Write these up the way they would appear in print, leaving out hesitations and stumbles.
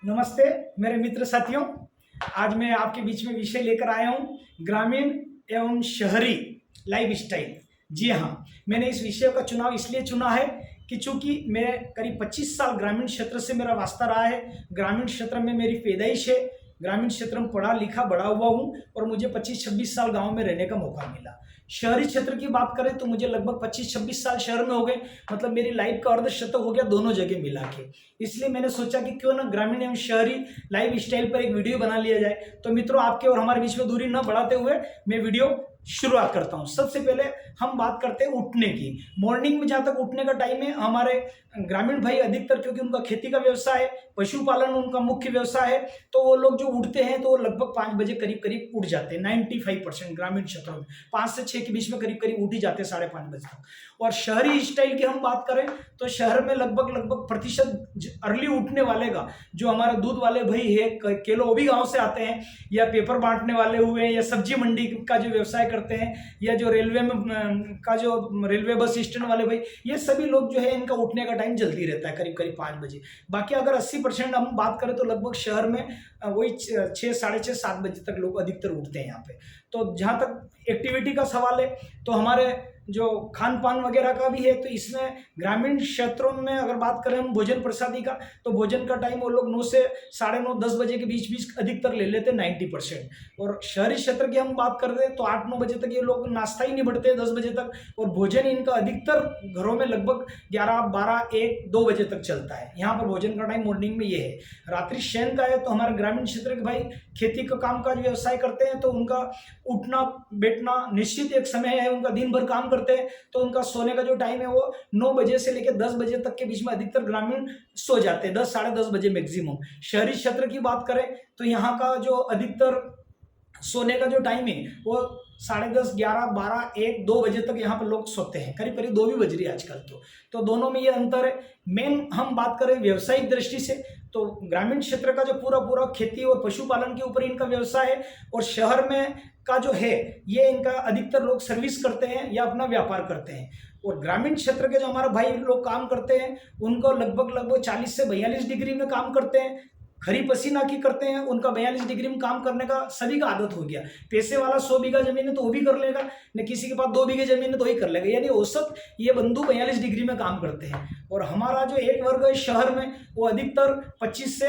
नमस्ते मेरे मित्र साथियों। आज मैं आपके बीच में विषय लेकर आया हूँ ग्रामीण एवं शहरी लाइफ स्टाइल। जी हाँ, मैंने इस विषय का चुनाव इसलिए चुना है कि चूंकि मैं करीब 25 साल ग्रामीण क्षेत्र से मेरा वास्ता रहा है। ग्रामीण क्षेत्र में मेरी पैदाइश है, ग्रामीण क्षेत्र में पढ़ा लिखा बड़ा हुआ हूँ और मुझे 25-26 साल गाँव में रहने का मौका मिला। शहरी क्षेत्र की बात करें तो मुझे लगभग 25-26 साल शहर में हो गए, मतलब मेरी लाइफ का अर्धशतक हो गया दोनों जगह मिला के। इसलिए मैंने सोचा कि क्यों ना ग्रामीण एवं शहरी लाइफ स्टाइल पर एक वीडियो बना लिया जाए। तो मित्रों, आपके और हमारे बीच में दूरी न बढ़ाते हुए मैं वीडियो शुरुआत करता हूँ। सबसे पहले हम बात करते हैं उठने की। मॉर्निंग में जहाँ तक उठने का टाइम है, हमारे ग्रामीण भाई अधिकतर, क्योंकि उनका खेती का व्यवसाय है, पशुपालन उनका मुख्य व्यवसाय है, तो वो लोग जो उठते हैं तो वो लगभग 5 बजे करीब करीब उठ जाते हैं। 95% ग्रामीण क्षेत्रों में 5 से 6 के बीच में करीब करीब उठ ही जाते हैं, 5:30 बजे तक। और शहरी स्टाइल की हम बात करें तो शहर में लगभग प्रतिशत अर्ली उठने वाले का, जो हमारे दूध वाले भाई है, केलो वो भी गाँव से आते हैं, या पेपर बांटने वाले हुए, या सब्जी मंडी का जो व्यवसाय करते हैं, या जो रेलवे में का जो रेलवे बस स्टैंड वाले भाई, ये सभी लोग जो है इनका उठने का टाइम जल्दी रहता है, करीब करीब 5 बजे। बाकी अगर 80% हम बात करें तो लगभग शहर में वही 6, 6:30, 7 बजे तक लोग अधिकतर उठते हैं यहाँ पे। तो जहाँ तक एक्टिविटी का सवाल है तो हमारे जो खान पान वगैरह का भी है, तो इसमें ग्रामीण क्षेत्रों में अगर बात करें हम भोजन प्रसादी का, तो भोजन का टाइम वो लोग 9 से 9:30, 10 बजे के बीच बीच अधिकतर ले लेते हैं, 90%। और शहरी क्षेत्र की हम बात करते हैं तो 8-9 बजे तक ये लोग नाश्ता ही नहीं बढ़ते, 10 बजे तक। और भोजन इनका अधिकतर घरों में लगभग 11, 12, 1, 2 बजे तक चलता है। यहाँ पर भोजन का टाइम मॉर्निंग में ये है। रात्रि शयन का है तो हमारे ग्रामीण क्षेत्र के भाई खेती का कामकाज व्यवसाय करते हैं, तो उनका उठना बैठना निश्चित एक समय है, उनका दिन भर काम करते हैं, तो उनका सोने का जो टाइम है वो 9 बजे से लेकर 10 बजे तक के बीच में अधिकतर ग्रामीण सो जाते हैं, 10, 10:30 बजे मैक्सिमम। शहरी क्षेत्र की बात करें तो यहाँ का जो अधिकतर सोने का जो टाइम है वो 10:30, 11, 12, 1, 2 बजे तक यहाँ पर लोग सोते हैं, करीब करीब 2 भी बज रही है आजकल। तो दोनों में ये अंतर है। मेन हम बात करें व्यवसायिक दृष्टि से तो ग्रामीण क्षेत्र का जो पूरा खेती और पशुपालन के ऊपर इनका व्यवसाय है, और शहर में का जो है ये इनका अधिकतर लोग सर्विस करते हैं या अपना व्यापार करते हैं। और ग्रामीण क्षेत्र के जो हमारे भाई लोग काम करते हैं उनको लगभग 40 से 42 डिग्री में काम करते हैं, खरी पसीना की करते हैं। उनका 42 डिग्री में काम करने का सभी का आदत हो गया। पैसे वाला 100 बीघा जमीन है तो वो भी कर लेगा, न किसी के पास 2 बीघे जमीन है तो ही कर लेगा, यानी औसत ये बंधु 42 डिग्री में काम करते हैं। और हमारा जो एक वर्ग है शहर में वो अधिकतर 22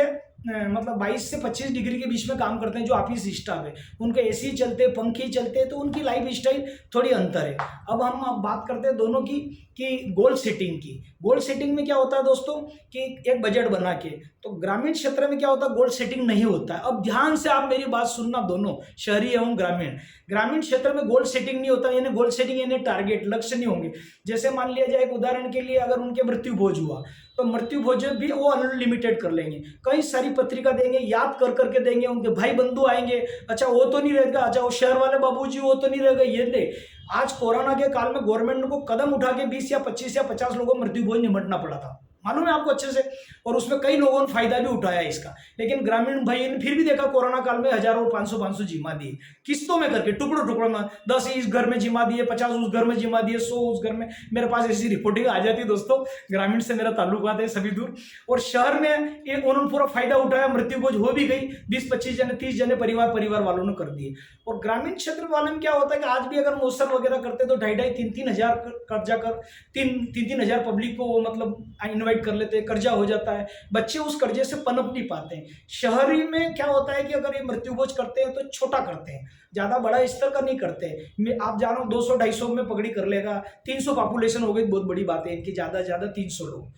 से 25 डिग्री के बीच में काम करते हैं, जो ऑफिस स्टाफ है। उनके एसी चलते, पंखे चलते हैं, तो उनकी लाइफ स्टाइल थोड़ी अंतर है। अब हम बात करते हैं दोनों की कि गोल सेटिंग की। गोल सेटिंग में क्या होता है दोस्तों कि एक बजट बना के, तो ग्रामीण क्षेत्र में क्या होता है, गोल सेटिंग नहीं होता है। अब ध्यान से आप मेरी बात सुनना, दोनों शहरी एवं ग्रामीण क्षेत्र में गोल सेटिंग नहीं होता, यानी गोल सेटिंग यानी टारगेट, लक्ष्य नहीं होंगे। जैसे मान लिया जाए एक उदाहरण के लिए, अगर उनके मृत्यु भोज हुआ तो मृत्यु भोज भी वो अनलिमिटेड कर लेंगे, कई सारी पत्रिका देंगे, याद कर करके देंगे, उनके भाई बंधु आएंगे, अच्छा वो तो नहीं रहेगा, अच्छा वो शहर वाले बाबूजी वो तो नहीं रहेगा, ये नहीं। आज कोरोना के काल में गवर्नमेंट को कदम उठा के 20 या 25 या 50 लोगों को मृत्यु भोज निपटना पड़ा था, मालूम है आपको अच्छे से। और उसमें कई लोगों ने फायदा भी उठाया इसका। लेकिन ग्रामीण भाई ने फिर भी देखा कोरोना काल में हजारों 500 जिम्मा दिए, किस्तों में करके, टुकड़ों टुकड़ों में, 10 इस घर में जिम्मा दिए, 50 उस घर में जिम्मा दिए, 100 उस घर में। मेरे पास ऐसी रिपोर्टिंग आ जाती है दोस्तों, ग्रामीण से मेरा ताल्लुकात है सभी दूर। और शहर में एक उन्होंने पूरा फायदा उठाया, मृत्यु भोज हो भी गई, 20-25 जने 30 जने परिवार वालों ने कर दिए। और ग्रामीण क्षेत्र वाले में क्या होता है कि आज भी अगर मौसम वगैरह करते तो 2,500, 3-3 हजार कर्जा कर 3-3 हजार पब्लिक को मतलब इन्वाइट कर लेते हैं, कर्जा हो जाता है, बच्चे उस कर्जे से पनप नहीं पाते हैं। शहरी में क्या होता है कि अगर ये मृत्यु भोज करते हैं तो छोटा करते हैं, ज्यादा बड़ा स्तर का नहीं करते हैं। आप जानो 200-250 में पगड़ी कर लेगा, 300 पॉपुलेशन हो गई, बहुत बड़ी बात है इनकी, ज्यादा 300 लोग,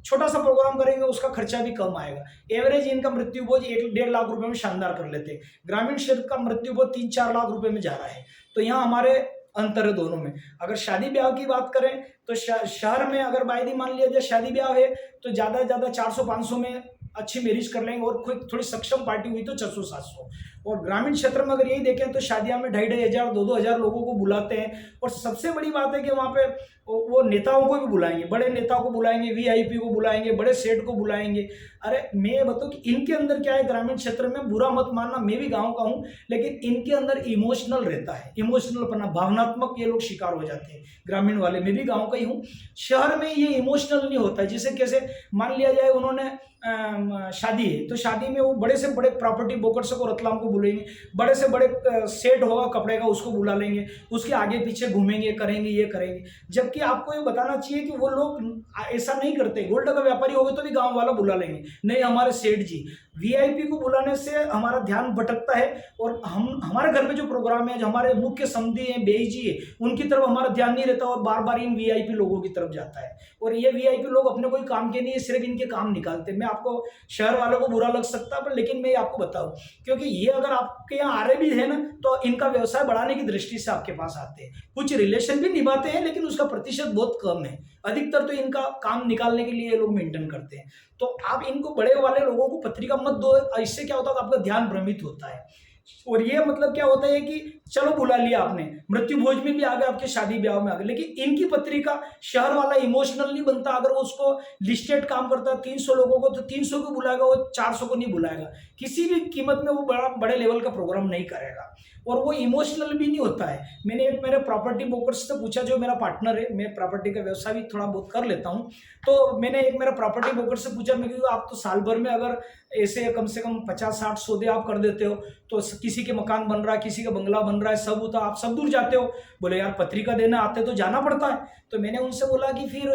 छोटा सा प्रोग्राम करेंगे, उसका खर्चा भी कम आएगा। एवरेज इनका मृत्यु भोज 1-1.5 लाख रुपए में शानदार कर लेते हैं। ग्रामीण क्षेत्र का मृत्यु भोज 3-4 लाख रुपए में जा रहा है। तो यहाँ हमारे अंतर है दोनों में। अगर शादी ब्याह की बात करें तो शहर में अगर बायदी मान लिया जाए शादी ब्याह है तो ज्यादा 400-500 में अच्छी मैरिज कर लेंगे, और कोई थोड़ी सक्षम पार्टी हुई तो 600-700। और ग्रामीण क्षेत्र में अगर यही देखें तो शादियां में 2,500, 2,2 हजार लोगों को बुलाते हैं। और सबसे बड़ी बात है कि वहाँ पे वो नेताओं को भी बुलाएंगे, बड़े नेताओं को बुलाएंगे, वीआईपी को बुलाएंगे, बड़े सेठ को बुलाएंगे। अरे मैं ये बताऊँ कि इनके अंदर क्या है, ग्रामीण क्षेत्र में, बुरा मत मानना, मैं भी गाँव का हूँ, लेकिन इनके अंदर इमोशनल रहता है, इमोशनल पना, भावनात्मक ये लोग शिकार हो जाते हैं ग्रामीण वाले। मैं भी गाँव का ही हूँ। शहर में ये इमोशनल नहीं होता है। जैसे कैसे मान लिया जाए उन्होंने शादी है, तो शादी में वो बड़े से बड़े प्रॉपर्टी ब्रोकर्स को रतलाम को बुलाएंगे, बड़े से बड़े सेट होगा कपड़े का उसको बुला लेंगे, उसके आगे पीछे घूमेंगे, करेंगे, ये करेंगे। जबकि आपको ये बताना चाहिए कि वो लोग ऐसा नहीं करते। गोल्ड का व्यापारी हो गए तो भी गाँव वाला बुला लेंगे, नहीं हमारे सेठ जी। वीआईपी को बुलाने से हमारा ध्यान भटकता है और हम हमारे घर में जो प्रोग्राम है, जो हमारे मुख्य समधी हैं, बेई जी है, उनकी तरफ हमारा ध्यान नहीं रहता और बार बार इन वीआईपी लोगों की तरफ जाता है। और ये वीआईपी लोग अपने कोई काम के नहीं है, सिर्फ इनके काम निकालते हैं। मैं आपको शहर वालों को बुरा लग सकता है, पर लेकिन मैं आपको बताऊं, क्योंकि ये अगर आपके यहाँ आ रहे भी है ना, तो इनका व्यवसाय बढ़ाने की दृष्टि से आपके पास आते हैं। कुछ रिलेशन भी निभाते हैं, लेकिन उसका प्रतिशत बहुत कम है। अधिकतर तो इनका काम निकालने के लिए ये लोग मेंटेन करते हैं। तो आप इनको बड़े वाले लोगों को पत्रिका मत दो, इससे क्या होता है आपका ध्यान भ्रमित होता है। और ये मतलब क्या होता है कि चलो बुला लिया आपने, मृत्यु भोज में भी आ गए, आपके शादी ब्याह में आ गए, लेकिन इनकी पत्रिका शहर वाला इमोशनल नहीं बनता। अगर वो उसको लिस्टेड काम करता है 300 लोगों को, तो 300 को बुलाएगा, वो 400 को नहीं बुलाएगा। किसी भी कीमत में वो बड़े लेवल का प्रोग्राम नहीं करेगा और वो इमोशनल भी नहीं होता है। मैंने एक मेरे प्रॉपर्टी ब्रोकर से पूछा, जो मेरा पार्टनर है, मैं प्रॉपर्टी का व्यवसाय भी थोड़ा बहुत कर लेता हूँ, तो मैंने एक मेरा प्रॉपर्टी ब्रोकर से पूछा, मैं क्योंकि आप तो साल भर में अगर ऐसे कम से कम 50-60 सौदे आप कर देते हो, तो किसी के मकान बन रहा है, किसी का बंगला बन रहा है, सब होता, आप सब दूर जाते हो। बोले यार पत्रिका देने आते तो जाना पड़ता है। तो मैंने उनसे बोला कि फिर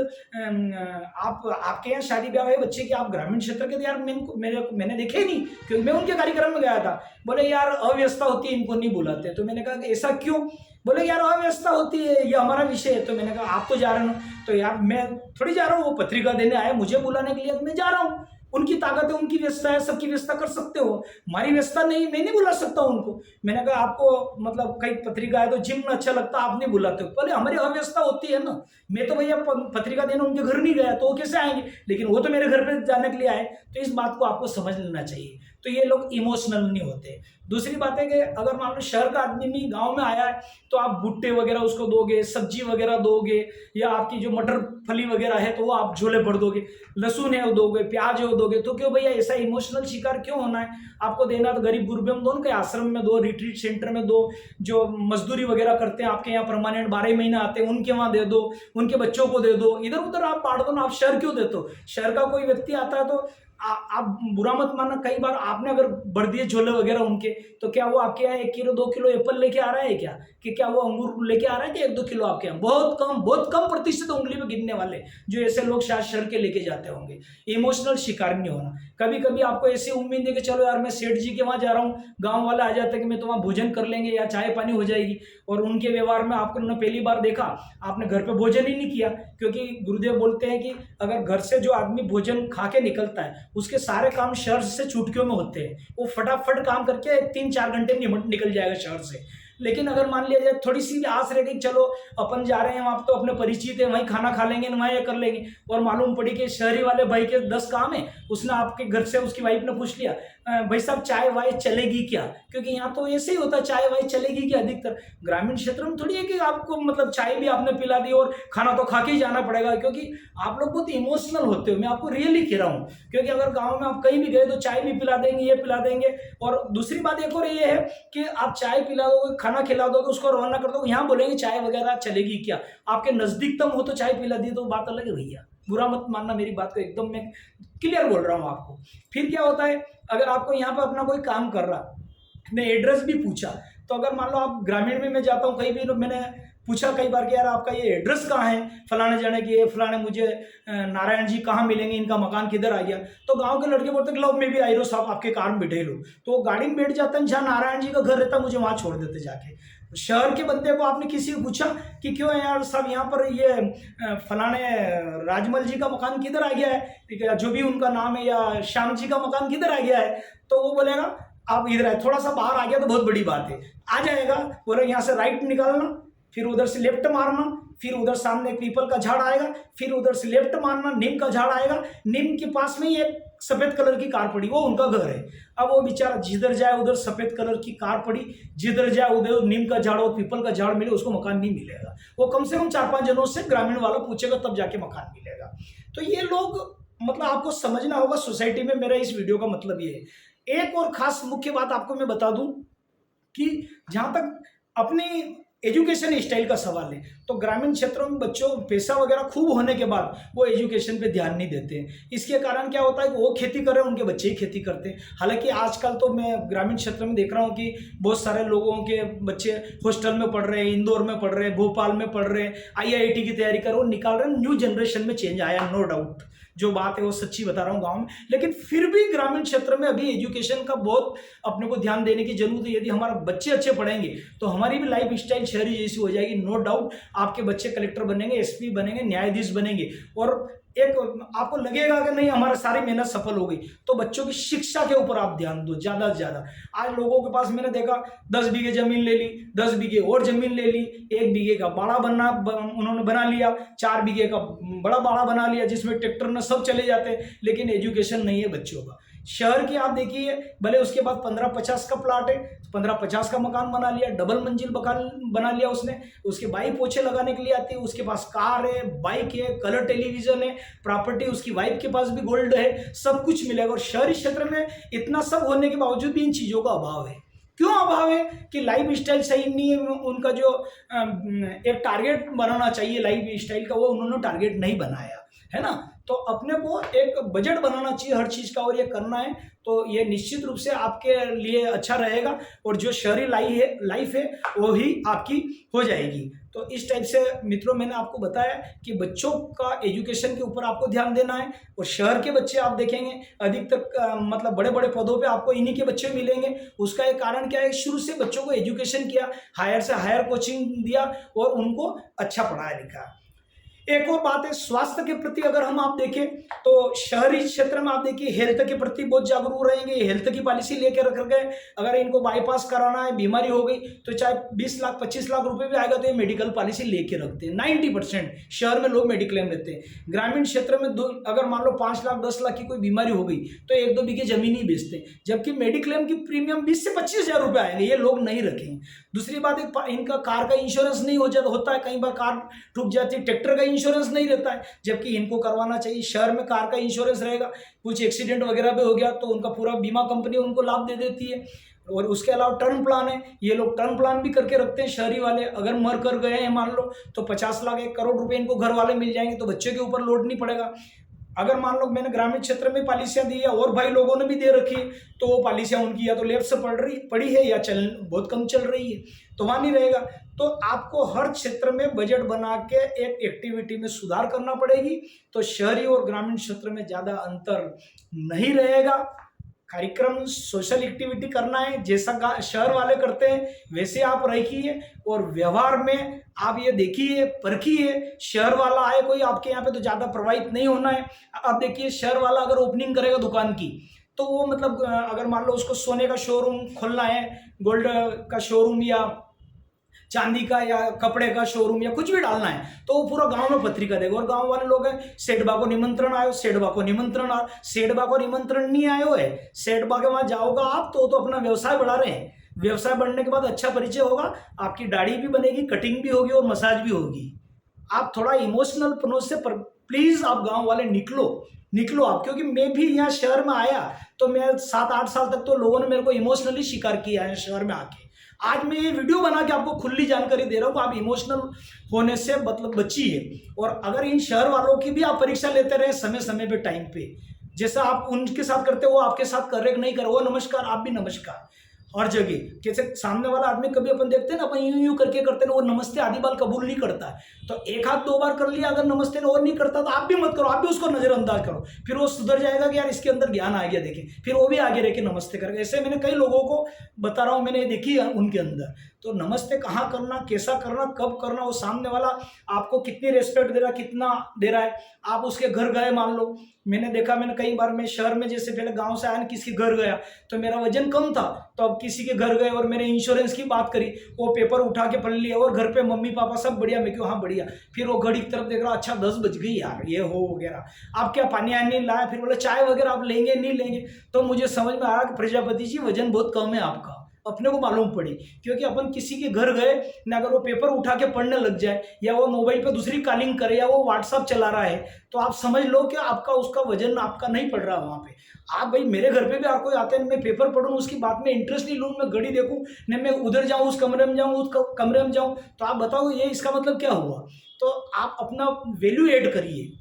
आपके यहाँ शादी ब्याह है बच्चे की, आप ग्रामीण क्षेत्र के, तो यार मैंने देखे ही नहीं, क्योंकि मैं उनके कार्यक्रम में गया था। बोले यार अव्यवस्था होती है, इनको नहीं बुलाते। तो मैंने कहा ऐसा क्यों? बोले यार अव्यवस्था होती है, ये हमारा विषय है। तो मैंने कहा आप तो जा रहे हो, तो यार मैं थोड़ी जा रहा हूँ, वो पत्रिका देने आए मुझे बुलाने के लिए, तो मैं जा रहा हूँ। उनकी ताकत है, उनकी व्यवस्था है, सबकी व्यवस्था कर सकते हो, हमारी व्यवस्था नहीं, मैं नहीं बुला सकता उनको। मैंने कहा आपको मतलब कई पत्रिका है तो जिम में अच्छा लगता, आप नहीं बुलाते हो। बोले हमारी अव्यवस्था होती है ना, मैं तो भैया पत्रिका देने उनके घर नहीं गया, तो वो कैसे आएंगे, लेकिन वो तो मेरे घर पे जाने के लिए आए। तो इस बात को आपको समझ लेना चाहिए। तो ये लोग इमोशनल नहीं होते। दूसरी बात है कि अगर मान लो शहर का आदमी भी गांव में आया है, तो आप भुट्टे वगैरह उसको दोगे, सब्जी वगैरह दोगे, या आपकी जो मटर फली वगैरह है तो वो आप झोले भर दोगे, लहसुन है वो दोगे, प्याज है वो दोगे। तो क्यों भैया ऐसा इमोशनल शिकार क्यों होना है? आपको देना तो गरीब गुरबे में दो, उनके आश्रम में दो, रिट्रीट सेंटर में दो, जो मजदूरी वगैरह करते हैं आपके यहाँ परमानेंट 12 महीने आते हैं, उनके वहां दे दो, उनके बच्चों को दे दो। इधर उधर आप बांट दो ना, आप शहर क्यों देते हो? शहर का कोई व्यक्ति आता है तो आप बुरा मत मानना, कई बार आपने अगर भर दिए झोले वगैरह उनके, तो क्या वो आपके यहाँ 1 किलो 2 किलो एप्पल लेके आ रहा है क्या? कि क्या वो अंगूर लेके आ रहा है कि 1-2 किलो आपके यहाँ? बहुत कम प्रतिशत उंगली पे गिनने वाले जो ऐसे लोग शायद शहर के लेके जाते होंगे। इमोशनल शिकार नहीं होना। कभी कभी आपको ऐसी उम्मीद है कि चलो यार मैं सेठ जी के वहां जा रहा हूँ, गाँव वाला आ जाता है कि मैं तो वहाँ भोजन कर लेंगे या चाय पानी हो जाएगी, और उनके व्यवहार में आपने पहली बार देखा, आपने घर पे भोजन ही नहीं किया। क्योंकि गुरुदेव बोलते हैं कि अगर घर से जो आदमी भोजन खा के निकलता है, उसके सारे काम शहर से चुटकियों में होते हैं, वो फटाफट काम करके 3-4 घंटे निकल जाएगा शहर से। लेकिन अगर मान लिया जाए थोड़ी सी आस रह गई, चलो अपन जा रहे हैं वहाँ तो अपने परिचित है, वहीं खाना खा लेंगे, वहाँ ये कर लेंगे, और मालूम पड़ी कि शहरी वाले भाई के 10 काम है, उसने आपके घर से उसकी वाइफ ने पूछ लिया भाई साहब चाय वाय चलेगी क्या? क्योंकि यहाँ तो ऐसे ही होता है, चाय वाय चलेगी क्या? अधिकतर ग्रामीण क्षेत्र में थोड़ी है कि आपको मतलब चाय भी आपने पिला दी और खाना तो खा के ही जाना पड़ेगा, क्योंकि आप लोग बहुत इमोशनल होते हो। मैं आपको रियली कह रहा हूँ, क्योंकि अगर गाँव में आप कहीं भी गए तो चाय भी पिला देंगे, ये पिला देंगे। और दूसरी बात एक और ये है कि आप चाय पिला दोगे, खाना खिला दोगे, उसको रवाना कर दोगे, यहाँ बोलेंगे चाय वगैरह चलेगी क्या? आपके नजदीकतम हो तो चाय पिला दी तो बात अलग है भैया, बुरा मत मानना मेरी बात को, एकदम मैं क्लियर बोल रहा हूँ आपको। फिर क्या होता है, अगर आपको यहाँ पे अपना कोई काम कर रहा, मैं एड्रेस भी पूछा, तो अगर मान लो आप ग्रामीण में मैं जाता हूँ कहीं भी, मैंने पूछा कई बार कि यार आपका ये एड्रेस कहाँ है, फलाने जाने की है, फलाने मुझे नारायण जी कहाँ मिलेंगे, इनका मकान किधर आ गया? तो गांव के लड़के बोलते लो मैं भी आई रो साहब, आपके कार में बैठे लो। तो वो गाड़ी में बैठ जाते हैं, जहाँ नारायण जी का घर रहता है मुझे वहाँ छोड़ देते जाके। शहर के बंदे को आपने किसी को पूछा कि क्यों है यार साहब यहाँ पर ये फलाने राजमल जी का मकान किधर आ गया है, जो भी उनका नाम है, या श्याम जी का मकान किधर आ गया है, तो वो बोलेगा आप इधर आए, थोड़ा सा बाहर आ गया तो बहुत बड़ी बात है, आ जाएगा। बोले यहाँ से राइट निकालना, फिर उधर से लेफ्ट मारना, फिर उधर सामने पीपल का झाड़ आएगा, फिर उधर से लेफ्ट मारना, नीम का झाड़ आएगा, नीम के पास में ही एक सफेद कलर की कार पड़ी, वो उनका घर है। अब वो बेचारा जिधर जाए उधर सफेद कलर की कार पड़ी, जिधर जाए उधर नीम का झाड़ और पीपल का झाड़ मिले, उसको मकान नहीं मिलेगा। वो कम से कम 4-5 जनों से ग्रामीण वाला पूछेगा तब जाके मकान मिलेगा। तो ये लोग मतलब आपको समझना होगा सोसाइटी में। मेरा इस वीडियो का मतलब ये है। एक और खास मुख्य बात आपको मैं बता दूं कि जहां तक अपनी एजुकेशन स्टाइल का सवाल है। तो ग्रामीण क्षेत्रों में बच्चों पैसा वगैरह खूब होने के बाद वो एजुकेशन पे ध्यान नहीं देते हैं। इसके कारण क्या होता है कि वो खेती कर रहे हैं, उनके बच्चे ही खेती करते हैं। हालांकि आजकल तो मैं ग्रामीण क्षेत्र में देख रहा हूँ कि बहुत सारे लोगों के बच्चे हॉस्टल में पढ़ रहे हैं, इंदौर में पढ़ रहे हैं, भोपाल में पढ़ रहे हैं, IIT की तैयारी कर रहे हैं, निकाल रहे हैं। न्यू जनरेशन में चेंज आया, नो डाउट, जो बात है वो सच्ची बता रहा हूँ गांव में। लेकिन फिर भी ग्रामीण क्षेत्र में अभी एजुकेशन का बहुत अपने को ध्यान देने की जरूरत है। यदि हमारे बच्चे अच्छे पढ़ेंगे तो हमारी भी लाइफ स्टाइल शहरी जैसी हो जाएगी। नो डाउट आपके बच्चे कलेक्टर बनेंगे, SP बनेंगे, न्यायाधीश बनेंगे, और एक आपको लगेगा कि नहीं हमारा सारी मेहनत सफल हो गई। तो बच्चों की शिक्षा के ऊपर आप ध्यान दो ज़्यादा से ज़्यादा। आज लोगों के पास मैंने देखा 10 बीघे जमीन ले ली, 10 बीघे और जमीन ले ली, 1 बीघे का बाड़ा उन्होंने बना लिया, 4 बीघे का बड़ा बाड़ा बना लिया जिसमें ट्रैक्टर में सब चले जाते हैं, लेकिन एजुकेशन नहीं है बच्चों का। शहर की आप देखिए, भले उसके बाद 15-50 का प्लाट है, 15-50 का मकान बना लिया, डबल मंजिल मकान बना लिया उसने, उसके बाई पोछे लगाने के लिए आती है, उसके पास कार है, बाइक है, कलर टेलीविजन है, प्रॉपर्टी उसकी वाइफ के पास भी गोल्ड है, सब कुछ मिलेगा। और शहरी क्षेत्र में इतना सब होने के बावजूद भी इन चीज़ों का अभाव है। क्यों अभाव है? कि लाइफ स्टाइल सही नहीं है। उनका जो एक टारगेट बनाना चाहिए लाइफ स्टाइल का, वो उन्होंने टारगेट नहीं बनाया है ना। तो अपने को एक बजट बनाना चाहिए हर चीज़ का, और ये करना है तो ये निश्चित रूप से आपके लिए अच्छा रहेगा, और जो शहरी लाइफ है वो ही आपकी हो जाएगी। तो इस टाइप से मित्रों मैंने आपको बताया कि बच्चों का एजुकेशन के ऊपर आपको ध्यान देना है। और शहर के बच्चे आप देखेंगे अधिकतर मतलब बड़े बड़े पदों पे आपको इन्हीं के बच्चे मिलेंगे। उसका एक कारण क्या है? शुरू से बच्चों को एजुकेशन किया, हायर से हायर कोचिंग दिया और उनको अच्छा पढ़ाया लिखा। एक और बात है स्वास्थ्य के प्रति, अगर हम आप देखें तो शहरी क्षेत्र में आप देखिए हेल्थ के प्रति बहुत जागरूक रहेंगे, हेल्थ की पॉलिसी लेकर रख गए। अगर इनको बाईपास कराना है, बीमारी हो गई, तो चाहे 20 लाख 25 लाख रुपए भी आएगा तो ये मेडिकल पॉलिसी लेके रखते हैं। 90% शहर में लोग मेडिक्लेम लेते हैं। ग्रामीण क्षेत्र में अगर मान लो 5 लाख 10 लाख की कोई बीमारी हो गई तो 1-2 बीघे जमीन ही बेचते हैं, जबकि मेडिक्लेम की प्रीमियम 20 से 25 हजार रुपये आएंगे, ये लोग नहीं रखेंगे। दूसरी बात है इनका कार का इंश्योरेंस नहीं होता है, कई बार कार ठुक जाती है, ट्रैक्टर का इंश्योरेंस नहीं रहता है, जबकि इनको करवाना चाहिए। शहर में कार का इंश्योरेंस रहेगा, कुछ एक्सीडेंट वगैरह भी हो गया तो उनका पूरा बीमा कंपनी उनको लाभ दे देती है। और उसके अलावा टर्म प्लान है, ये लोग टर्म प्लान भी करके रखते हैं शहरी वाले। अगर मर कर गए हैं मान लो तो 50 लाख 1 करोड़ रुपए इनको घर वाले मिल जाएंगे, तो बच्चे के ऊपर लोड नहीं पड़ेगा। अगर मान लो मैंने ग्रामीण क्षेत्र में पॉलिसियां दी है और भाई लोगों ने भी दे रखी है, तो वो पॉलिसियां उनकी या तो लेफ्ट से पड़ी है या बहुत कम चल रही है, तो वहाँ नहीं रहेगा। तो आपको हर क्षेत्र में बजट बना के एक एक्टिविटी में सुधार करना पड़ेगी, तो शहरी और ग्रामीण क्षेत्र में ज़्यादा अंतर नहीं रहेगा। कार्यक्रम सोशल एक्टिविटी करना है, जैसा शहर वाले करते हैं वैसे आप रखिए, और व्यवहार में आप ये देखिए परखिए, शहर वाला आए कोई आपके यहाँ पे तो ज़्यादा प्रभावित नहीं होना है। आप देखिए शहर वाला अगर ओपनिंग करेगा दुकान की, तो वो मतलब अगर मान लो उसको सोने का शोरूम खोलना है, गोल्ड का शोरूम या चांदी का या कपड़े का शोरूम या कुछ भी डालना है, तो वो पूरा गांव में पत्रिका देगा। और गांव वाले लोग हैं सेठबा को निमंत्रण आयो, सेठबा को निमंत्रण आयो, सेठबा को निमंत्रण नहीं आयो है, सेठबा के वहां जाओगा आप तो अपना व्यवसाय बढ़ा रहे हैं। व्यवसाय बढ़ने के बाद अच्छा परिचय होगा, आपकी दाढ़ी भी बनेगी, कटिंग भी होगी और मसाज भी होगी। आप थोड़ा इमोशनल पनों से प्लीज आप गाँव वाले निकलो आप, क्योंकि मैं भी यहाँ शहर में आया तो मैं 7-8 साल तक तो लोगों ने मेरे को इमोशनली शिकार किया है शहर में आके। आज मैं ये वीडियो बना के आपको खुली जानकारी दे रहा हूँ, आप इमोशनल होने से मतलब बचिए। और अगर इन शहर वालों की भी आप परीक्षा लेते रहे समय समय पे, टाइम पे, जैसा आप उनके साथ करते हो वो आपके साथ कर रहे कि नहीं कर, वो नमस्कार आप भी नमस्कार हर जगह। कैसे सामने वाला आदमी कभी अपन देखते हैं ना, अपन यूं करके करते हैं, वो नमस्ते आदि बाल कबूल नहीं करता है, तो 1 हाथ 2 बार कर लिया, अगर नमस्ते और नहीं करता तो आप भी मत करो, आप भी उसको नजरअंदाज करो, फिर वो सुधर जाएगा कि यार इसके अंदर ज्ञान आ गया, देखें, फिर वो भी आगे रह के नमस्ते करेगा। ऐसे मैंने कई लोगों को बता रहा हूँ, मैंने देखी है उनके अंदर। तो नमस्ते कहाँ करना, कैसा करना, कब करना, वो सामने वाला आपको कितनी रेस्पेक्ट दे रहा है, कितना दे रहा है। आप उसके घर गए मान लो, मैंने देखा, मैंने कई बार मैं शहर में जैसे पहले गांव से आया ना, किसी के घर गया तो मेरा वजन कम था, तो अब किसी के घर गए और मैंने इंश्योरेंस की बात करी, वो पेपर उठा के पढ़ लिया, और घर पे मम्मी पापा सब बढ़िया, मैं क्यों हाँ बढ़िया। फिर वो घड़ी की तरफ देख रहा, अच्छा 10 बज गई यार, ये हो वगैरह, आप क्या पानी आने नहीं लाया, फिर बोले चाय वगैरह आप लेंगे नहीं लेंगे, तो मुझे समझ में आया कि प्रजापति जी वजन बहुत कम है आपका, अपने को मालूम पड़े। क्योंकि अपन किसी के घर गए ना, अगर वो पेपर उठा के पढ़ने लग जाए या वो मोबाइल पे दूसरी कॉलिंग करे या वो व्हाट्सअप चला रहा है, तो आप समझ लो कि आपका उसका वजन आपका नहीं पड़ रहा वहाँ पे। आप भाई, मेरे घर पे भी हर कोई आते हैं, मैं पेपर पढ़ूँ उसकी बात में इंटरेस्ट नहीं लूँ, मैं घड़ी देखूँ न, मैं उधर जाऊँ उस कमरे में जाऊँ उस कमरे में जाऊँ, तो आप बताओ ये इसका मतलब क्या हुआ। तो आप अपना वैल्यू ऐड करिए,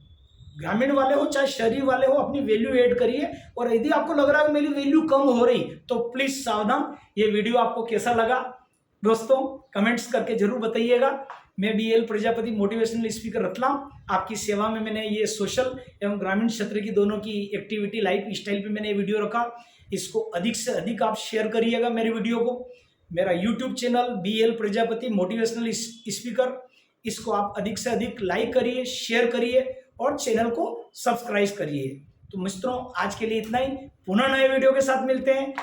ग्रामीण वाले हो चाहे शहरी वाले हो, अपनी वैल्यू ऐड करिए। और यदि आपको लग रहा है मेरी वैल्यू कम हो रही तो प्लीज सावधान। ये वीडियो आपको कैसा लगा दोस्तों, कमेंट्स करके जरूर बताइएगा। मैं BL Prajapati motivational speaker Ratlam आपकी सेवा में मैंने ये सोशल एवं ग्रामीण क्षेत्र की दोनों की एक्टिविटी लाइफ स्टाइल पे मैंने ये वीडियो रखा। इसको अधिक से अधिक आप शेयर करिएगा मेरे वीडियो को। मेरा YouTube channel BL Prajapati motivational speaker, इसको आप अधिक से अधिक लाइक करिए, शेयर करिए और चैनल को सब्सक्राइब करिए। तो मित्रों, आज के लिए इतना ही। पुनः नए वीडियो के साथ मिलते हैं।